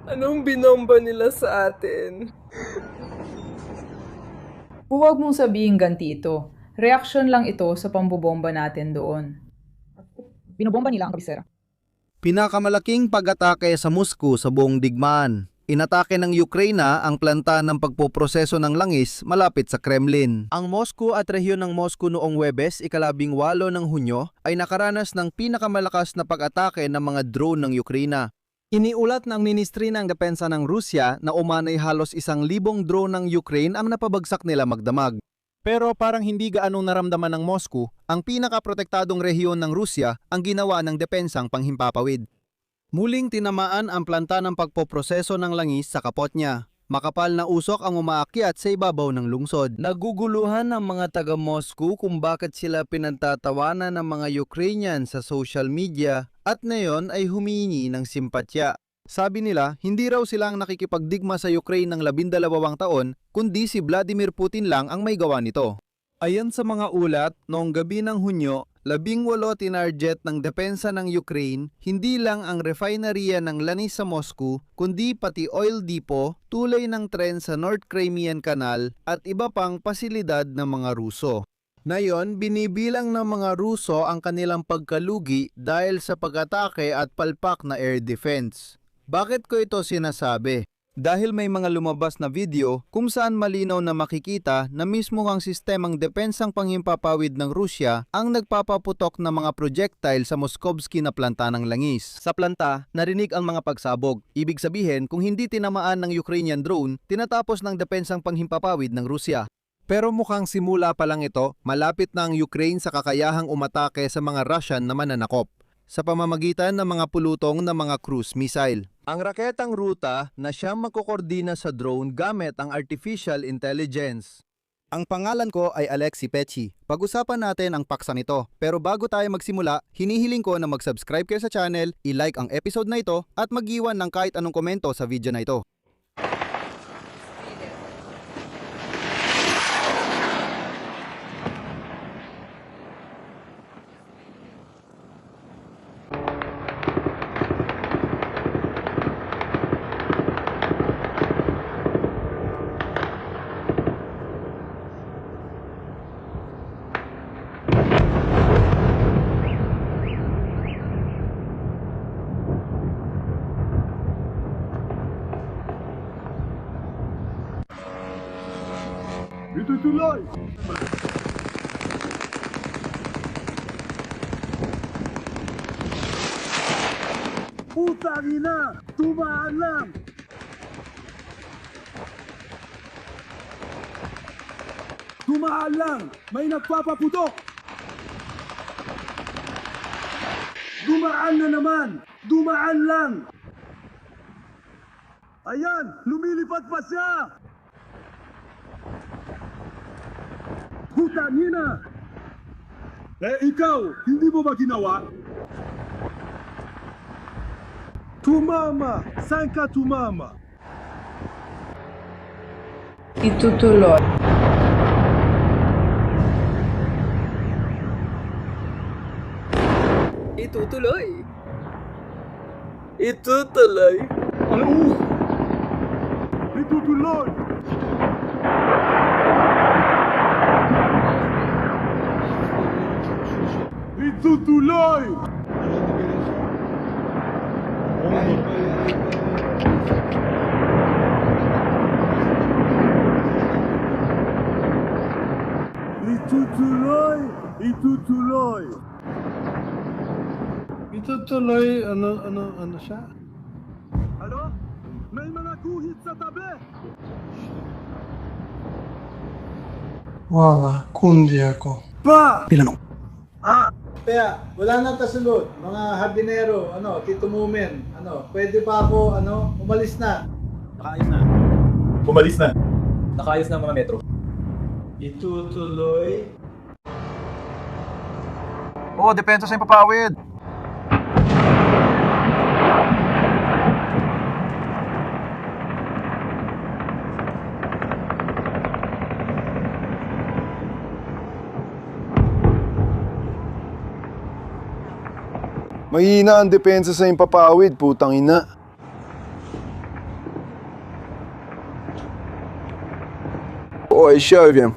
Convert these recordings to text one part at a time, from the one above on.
Anong binomba nila sa atin? Huwag mong sabihin ganti ito. Reaksyon lang ito sa pambobomba natin doon. Binobomba nila ang kabisera. Pinakamalaking pag-atake sa Moscow sa buong digmaan. Inatake ng Ukraine ang planta ng pagpoproseso ng langis malapit sa Kremlin. Ang Moscow at rehiyon ng Moscow noong Huwebes, ika-18 ng Hunyo, ay nakaranas ng pinakamalakas na pag-atake ng mga drone ng Ukraine. Iniulat ng Ministry ng Depensa ng Rusya na umanay halos 1,000 drone ng Ukraine ang napabagsak nila magdamag. Pero parang hindi gaanong naramdaman ng Moscow, ang pinakaprotektadong rehiyon ng Rusya ang ginawa ng depensang panghimpapawid. Muling tinamaan ang planta ng pagpoproseso ng langis sa kapot niya. Makapal na usok ang umaakyat sa ibabaw ng lungsod. Naguguluhan ng mga taga-Moscow kung bakit sila pinagtatawanan ng mga Ukrainian sa social media at ngayon ay humingi ng simpatya. Sabi nila, hindi raw silang nakikipagdigma sa Ukraine ng 12 taon, kundi si Vladimir Putin lang ang may gawa nito. Ayon sa mga ulat, noong gabi ng Hunyo, 18 tinarget ng depensa ng Ukraine, hindi lang ang refineria ng langis sa Moscow, kundi pati oil depot, tulay ng tren sa North Crimean Canal at iba pang pasilidad ng mga Ruso. Ngayon, binibilang ng mga Ruso ang kanilang pagkalugi dahil sa pag-atake at palpak na air defense. Bakit ko ito sinasabi? Dahil may mga lumabas na video kung saan malinaw na makikita na mismo ang sistemang depensang panghimpapawid ng Rusya ang nagpapaputok ng mga projectile sa Moskovsky na planta ng langis. Sa planta, narinig ang mga pagsabog. Ibig sabihin, kung hindi tinamaan ng Ukrainian drone, tinatapos ng depensang panghimpapawid ng Rusya. Pero mukhang simula pa lang ito, malapit na ang Ukraine sa kakayahang umatake sa mga Russian na mananakop sa pamamagitan ng mga pulutong na mga cruise missile. Ang raketang ruta na siyang magkokoordina sa drone gamit ang artificial intelligence. Ang pangalan ko ay Alexi Pechi. Pag-usapan natin ang paksa nito. Pero bago tayo magsimula, hinihiling ko na mag-subscribe kayo sa channel, i-like ang episode na ito at mag-iwan ng kahit anong komento sa video na ito. Itutuloy! Putang ina! Tumaan lang! Tumaan lang! May nagpapaputok! Dumaan na naman! Dumaan lang! Ayan! Lumilipad pa siya! Putang ina! Ikaw, hindi mo ba ginawa? Tumama! Saan ka tumama? Itutuloy. Itutuloy. Itutuloy. Ano? Itutuloy! Itutuloy! Itutuloy! Itutuloy! Itutuloy, ano siya? Ano? May mga guhit sa tabi! Wala, kundi ako. Pa! Pilanong. Kaya, wala nang kasunod. Mga hardinero, Tito Mumen, pwede pa ako, umalis na. Nakaayos na. Umalis na. Nakayos na mga metro. Itutuloy. Oo, depensa sa impapawid. Mahina ang depensa sa impapawid, putang ina. Ой, еще wiem.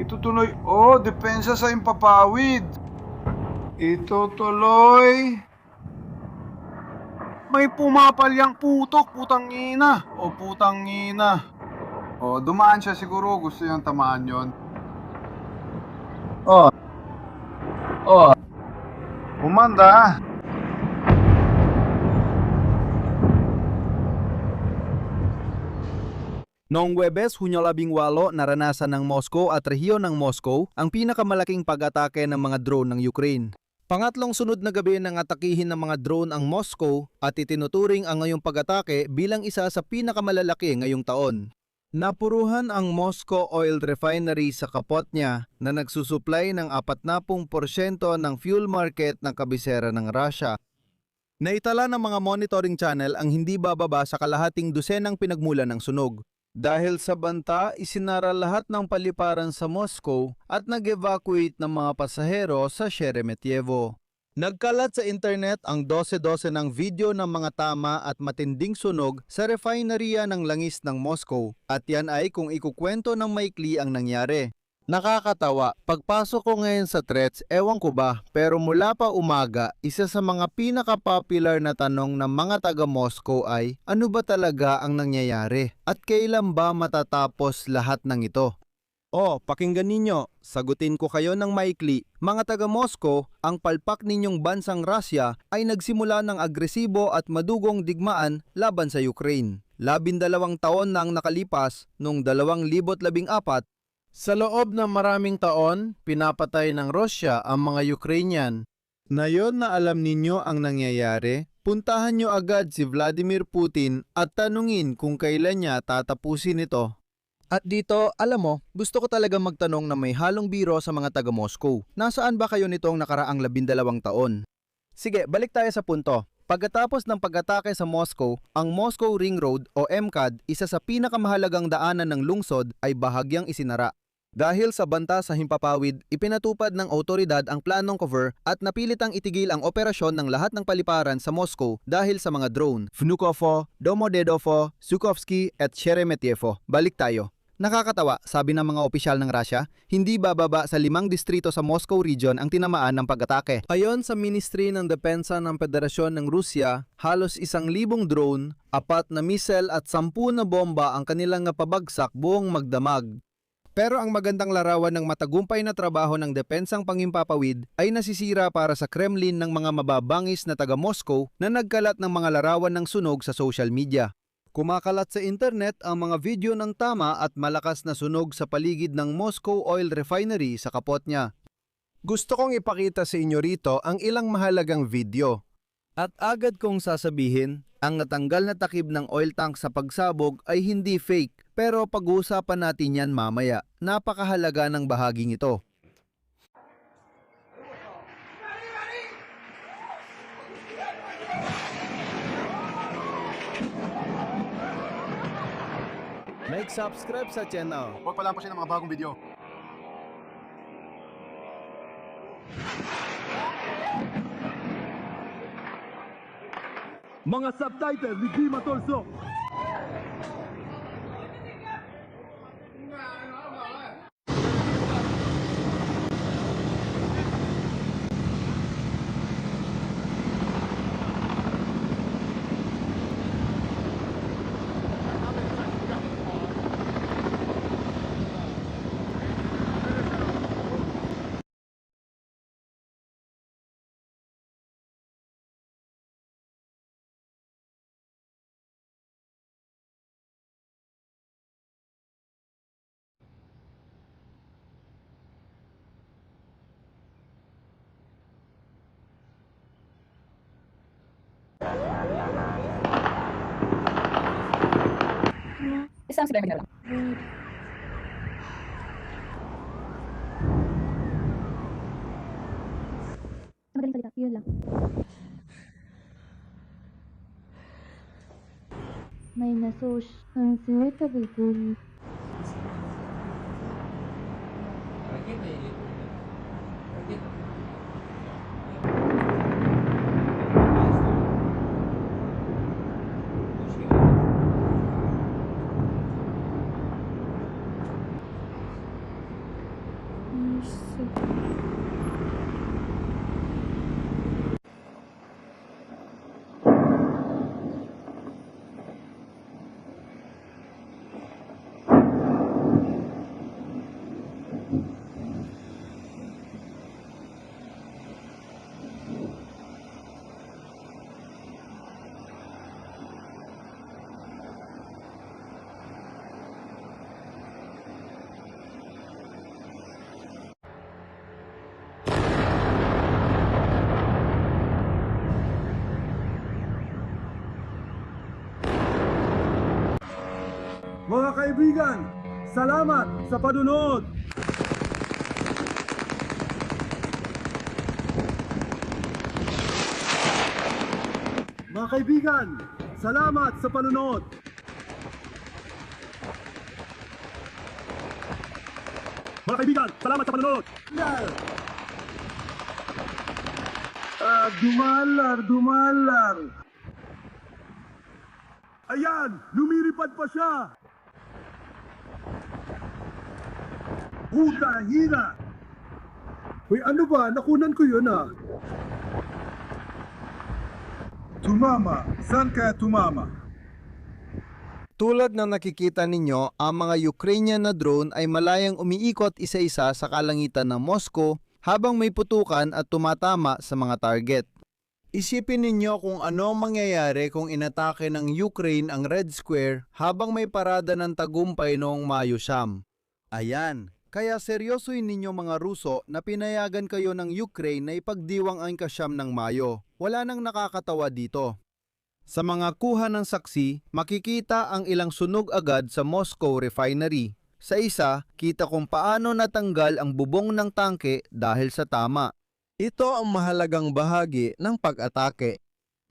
Itutuloy, depensa sa impapawid. Itutuloy. May pumapalyang putok, putang ina. Putang ina. Dumaan siya siguro, gusto niyang tamaan yon. Umanda. Noong Huwebes, Hunyo 18, naranasan ng Moscow at rehiyon ng Moscow ang pinakamalaking pag-atake ng mga drone ng Ukraine. Pangatlong sunod na gabi nang atakihin ng mga drone ang Moscow at itinuturing ang ngayong pag-atake bilang isa sa pinakamalalaki ngayong taon. Napuruhan ang Moscow Oil Refinery sa Kapotnya na nagsusuplay ng 40% ng fuel market ng kabisera ng Russia. Naitala ng mga monitoring channel ang hindi bababa sa kalahating dosenang pinagmulan ng sunog. Dahil sa banta, isinara lahat ng paliparan sa Moscow at nag-evacuate ng mga pasahero sa Sheremetyevo. Nagkalat sa internet ang 12-12 ng video ng mga tama at matinding sunog sa refineria ng langis ng Moscow at yan ay kung ikukwento ng maikli ang nangyari. Nakakatawa, pagpasok ko ngayon sa threads, ewan ko ba, pero mula pa umaga, isa sa mga pinaka-popular na tanong ng mga taga-Moscow ay, ano ba talaga ang nangyayari? At kailan ba matatapos lahat ng ito? Pakinggan ninyo, sagutin ko kayo ng maikli. Mga taga-Moscow, ang palpak ninyong bansang Russia ay nagsimula ng agresibo at madugong digmaan laban sa Ukraine. 12 taon na ang nakalipas noong 2014. Sa loob ng maraming taon, pinapatay ng Russia ang mga Ukrainian. Ngayon na alam ninyo ang nangyayari, puntahan nyo agad si Vladimir Putin at tanungin kung kailan niya tatapusin ito. At dito, alam mo, gusto ko talaga magtanong na may halong biro sa mga taga-Moscow. Nasaan ba kayo nitong nakaraang 12 taon? Sige, balik tayo sa punto. Pagkatapos ng pag-atake sa Moscow, ang Moscow Ring Road o MCAD, isa sa pinakamahalagang daanan ng lungsod, ay bahagyang isinara. Dahil sa banta sa himpapawid, ipinatupad ng otoridad ang planong cover at napilitang itigil ang operasyon ng lahat ng paliparan sa Moscow dahil sa mga drone. Vnukovo, Domodedovo, Sukovsky at Sheremetyevo. Balik tayo. Nakakatawa, sabi ng mga opisyal ng Russia, hindi bababa sa 5 distrito sa Moscow region ang tinamaan ng pag-atake. Ayon sa Ministry ng Depensa ng Federasyon ng Rusya, halos 1,000 drone, 4 na missile at 10 na bomba ang kanilang napabagsak buong magdamag. Pero ang magandang larawan ng matagumpay na trabaho ng depensang pangimpapawid ay nasisira para sa Kremlin ng mga mababangis na taga-Moscow na nagkalat ng mga larawan ng sunog sa social media. Kumakalat sa internet ang mga video ng tama at malakas na sunog sa paligid ng Moscow Oil Refinery sa Kapotnya. Gusto kong ipakita sa inyo rito ang ilang mahalagang video. At agad kong sasabihin, ang natanggal na takip ng oil tank sa pagsabog ay hindi fake, pero pag-uusapan natin yan mamaya. Napakahalaga ng bahaging ito. Like, subscribe sa channel. Huwag palampasin ang mga bagong video. Mga subtitle ni Dima Tolso. Isang si Bermin lang. Yun lang. May nasosh ang tabi ko. Mga kaibigan, salamat sa panunod! Mga kaibigan, salamat sa panunod! Mga kaibigan, salamat sa panunod! Dumalar! Ayan, lumilipad pa siya! Puta, hina! Uy, ano ba? Nakunan ko yun ah. Tumama. Saan kaya tumama? Tulad ng nakikita ninyo, ang mga Ukrainian na drone ay malayang umiikot isa-isa sa kalangitan ng Moscow habang may putukan at tumatama sa mga target. Isipin ninyo kung ano ang mangyayari kung inatake ng Ukraine ang Red Square habang may parada ng tagumpay noong Mayo 9. Ayan, kaya seryosoin ninyo mga Ruso na pinayagan kayo ng Ukraine na ipagdiwang ang ika-9 ng Mayo. Wala nang nakakatawa dito. Sa mga kuha ng saksi, makikita ang ilang sunog agad sa Moscow refinery. Sa isa, kita kung paano natanggal ang bubong ng tangke dahil sa tama. Ito ang mahalagang bahagi ng pag-atake.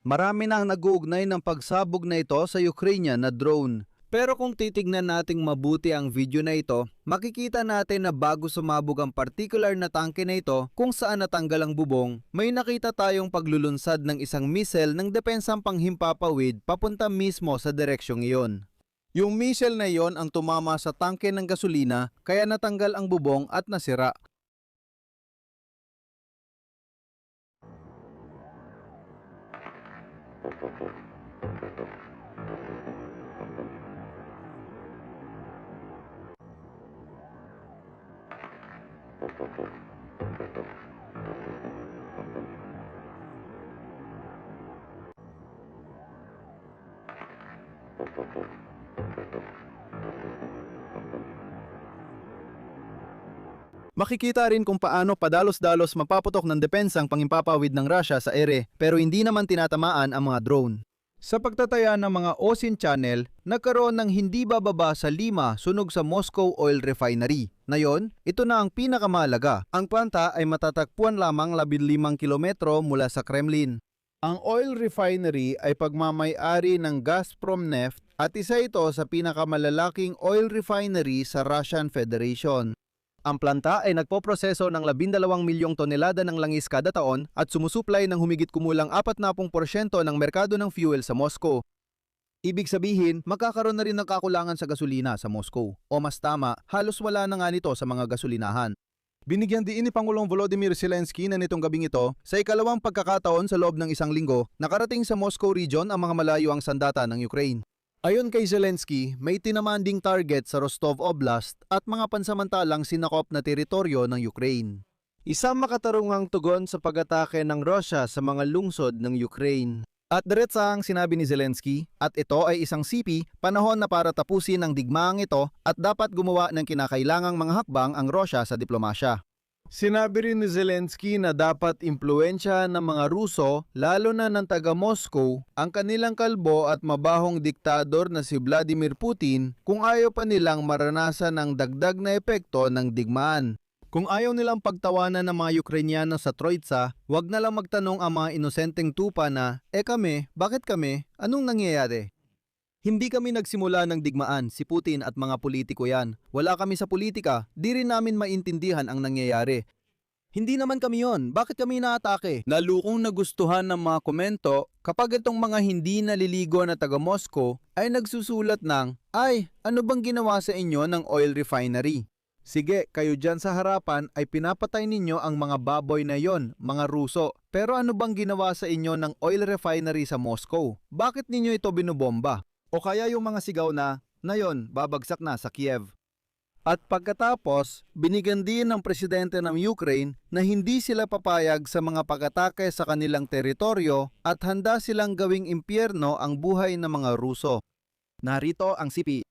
Marami nang nag-uugnay ng pagsabog na ito sa Ukrainian na drone. Pero kung titignan nating mabuti ang video na ito, makikita natin na bago sumabog ang particular na tangke na ito kung saan natanggal ang bubong, may nakita tayong paglulunsad ng isang missile ng depensang panghimpapawid papunta mismo sa direksyong iyon. Yung missile na iyon ang tumama sa tangke ng gasolina kaya natanggal ang bubong at nasira. Makikita rin kung paano padalos-dalos mapaputok ng depensang pangimpapawid ng Russia sa ere pero hindi naman tinatamaan ang mga drone. Sa pagtataya ng mga OSIN channel, nagkaroon ng hindi bababa sa 5 sunog sa Moscow Oil Refinery. Ngayon, ito na ang pinakamahalaga. Ang planta ay matatagpuan lamang 15 kilometro mula sa Kremlin. Ang oil refinery ay pagmamay-ari ng Gazprom Neft at isa ito sa pinakamalalaking oil refinery sa Russian Federation. Ang planta ay nagpoproseso ng 12 milyong tonelada ng langis kada taon at sumusuplay ng humigit kumulang 40% ng merkado ng fuel sa Moscow. Ibig sabihin, magkakaroon na rin ng kakulangan sa gasolina sa Moscow. O mas tama, halos wala na nga nito sa mga gasolinahan. Binigyan diin ni Pangulong Volodymyr Zelensky na nitong gabing ito, sa ikalawang pagkakataon sa loob ng isang linggo, nakarating sa Moscow region ang mga malayo ang sandata ng Ukraine. Ayon kay Zelensky, may tinamaan ding target sa Rostov Oblast at mga pansamantalang sinakop na teritoryo ng Ukraine. Isang makatarungang tugon sa pag-atake ng Russia sa mga lungsod ng Ukraine. At diretsahang sinabi ni Zelensky, at ito ay isang sipi, panahon na para tapusin ang digmaang ito at dapat gumawa ng kinakailangang mga hakbang ang Russia sa diplomasya. Sinabi rin ni Zelensky na dapat impluensya ng mga Ruso, lalo na ng taga-Moscow, ang kanilang kalbo at mabahong diktador na si Vladimir Putin kung ayaw pa nilang maranasan ang dagdag na epekto ng digmaan. Kung ayaw nilang pagtawanan ng mga Ukrainyano sa Troitsa, wag na lang magtanong ang mga inosenteng tupa na, kami, bakit kami? Anong nangyayari? Hindi kami nagsimula ng digmaan, si Putin at mga politiko yan. Wala kami sa politika, di rin namin maintindihan ang nangyayari. Hindi naman kami yon. Bakit kami inaatake? Nalukong nagustuhan ng mga komento kapag itong mga hindi naliligo na taga Moscow ay nagsusulat ng, ay, ano bang ginawa sa inyo ng oil refinery? Sige, kayo dyan sa harapan ay pinapatay ninyo ang mga baboy na yon, mga Ruso. Pero ano bang ginawa sa inyo ng oil refinery sa Moscow? Bakit ninyo ito binubomba? O kaya yung mga sigaw na yon, babagsak na sa Kiev. At pagkatapos, binigyan din ng presidente ng Ukraine na hindi sila papayag sa mga pag-atake sa kanilang teritoryo at handa silang gawing impyerno ang buhay ng mga Ruso. Narito ang CP.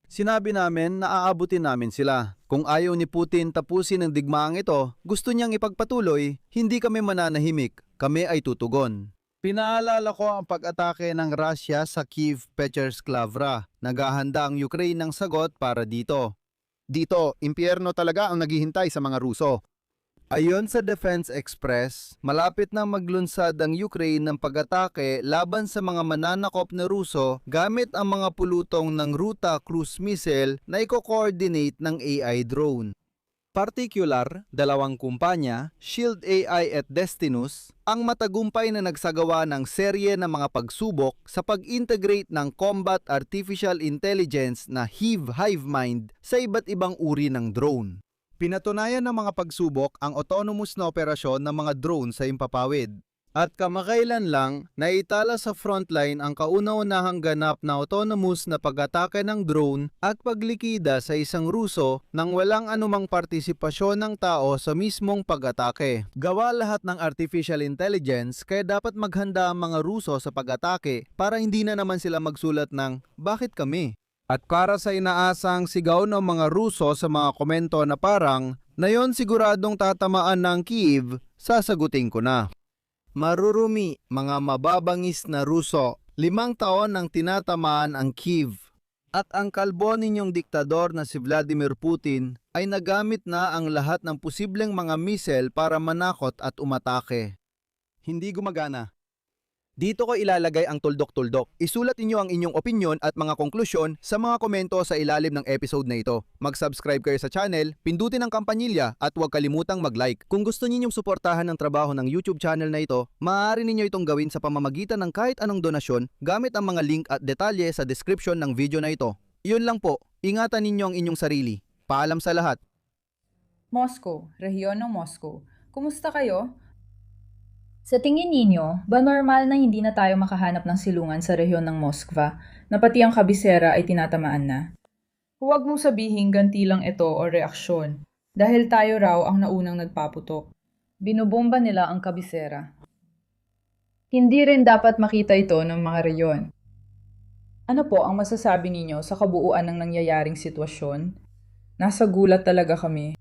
Sinabi namin na aabutin namin sila. Kung ayaw ni Putin tapusin ang digmaang ito, gusto niyang ipagpatuloy, hindi kami mananahimik, kami ay tutugon. Pinaalala ko ang pag-atake ng Russia sa Kyiv Pechers-Klavra. Naghahanda ang Ukraine ng sagot para dito. Dito, impyerno talaga ang naghihintay sa mga Ruso. Ayon sa Defense Express, malapit na maglunsad ang Ukraine ng pag-atake laban sa mga mananakop na Ruso gamit ang mga pulutong ng Ruta cruise missile na i-coordinate ng AI drone. Particular, dalawang kumpanya, Shield AI at Destinus, ang matagumpay na nagsagawa ng serye ng mga pagsubok sa pag-integrate ng Combat Artificial Intelligence na Hivemind sa iba't ibang uri ng drone. Pinatunayan ng mga pagsubok ang autonomous na operasyon ng mga drone sa impapawid. At kamakailan lang, naitala sa frontline ang kauna-unahang ganap na autonomous na pag-atake ng drone at paglikida sa isang Ruso nang walang anumang partisipasyon ng tao sa mismong pag-atake. Gawa lahat ng artificial intelligence kaya dapat maghanda ang mga Ruso sa pag-atake para hindi na naman sila magsulat ng, bakit kami? At para sa inaasang sigaw ng mga Ruso sa mga komento na parang, na yon siguradong tatamaan ng Kyiv, sasagutin ko na. Marurumi, mga mababangis na Ruso, 5 taon nang tinatamaan ang Kyiv. At ang kalbo ninyong diktador na si Vladimir Putin ay nagamit na ang lahat ng posibleng mga missile para manakot at umatake. Hindi gumagana. Dito ko ilalagay ang tuldok-tuldok. Isulat niyo ang inyong opinyon at mga konklusyon sa mga komento sa ilalim ng episode na ito. Mag-subscribe kayo sa channel, pindutin ang kampanilya at huwag kalimutang mag-like. Kung gusto ninyong suportahan ang trabaho ng YouTube channel na ito, maaari ninyo itong gawin sa pamamagitan ng kahit anong donasyon gamit ang mga link at detalye sa description ng video na ito. Iyon lang po, ingatan ninyo ang inyong sarili. Paalam sa lahat. Moscow, rehiyon ng Moscow. Kumusta kayo? Sa tingin ninyo, ba normal na hindi na tayo makahanap ng silungan sa rehiyon ng Moskva na pati ang kabisera ay tinatamaan na? Huwag mong sabihin ganti lang ito o reaksyon dahil tayo raw ang naunang nagpaputok. Binubomba nila ang kabisera. Hindi rin dapat makita ito ng mga rehiyon. Ano po ang masasabi ninyo sa kabuuan ng nangyayaring sitwasyon? Nasa gulat talaga kami.